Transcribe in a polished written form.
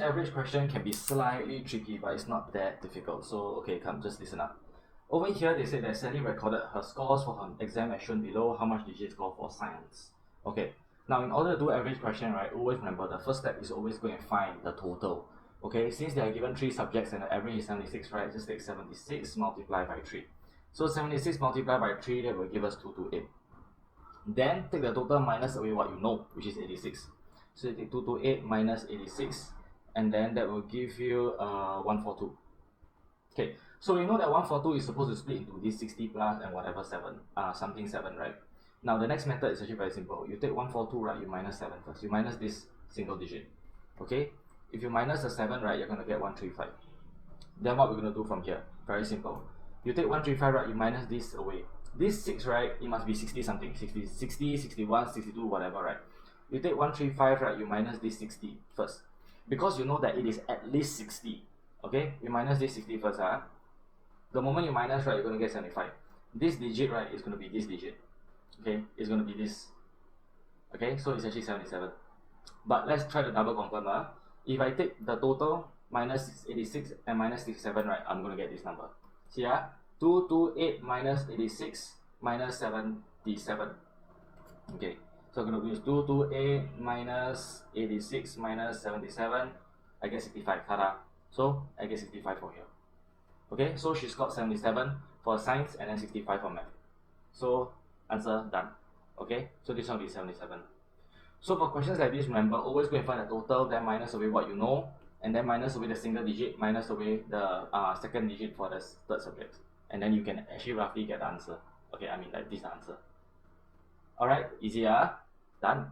average question can be slightly tricky, but it's not that difficult. So, okay, come, just listen up. Over here, they say that Sally recorded her scores for her exam as shown below. How much did she score for science? Okay, now in order to do average question, right, always remember the first step is always going to find the total. Okay, since they are given 3 subjects and the average is 76, right, just take 76 multiplied by 3. So 76 multiplied by 3, that will give us 228. Then take the total minus away what you know, which is 86. So you take 228 minus 86, and then that will give you 142. Okay, so you know that 142 is supposed to split into this 60 plus and whatever 7, something 7, right? Now the next method is actually very simple. You take 142, right, you minus 7 first. You minus this single digit. Okay, if you minus the 7, right, you're going to get 135. Then what we're going to do from here, very simple. You take 135, right, you minus this away. This 6, right, it must be 60 something, 60, 61, 62, whatever, right? You take 135, right, you minus this 60 first. Because you know that it is at least 60. Okay, you minus this 60 first. The moment you minus, right, you're going to get 75. This digit, right, is going to be this digit. Okay, it's going to be this. Okay, so it's actually 77. But let's try to double confirm. If I take the total minus 86 and minus 67, right, I'm going to get this number. See, 228 minus 86 minus 77. Okay, so I'm going to use 228 minus 86 minus 77. I get 65. Tada. So I get 65 for here. Okay, so she's got 77 for science and then 65 for math. So answer done. Okay, so this one will be 77. So for questions like this, remember, always go and find the total, then minus away what you know, and then minus away the single digit, minus away the second digit for the third subject. And then you can actually roughly get the answer. Okay, I mean like this answer. Alright, easy, done.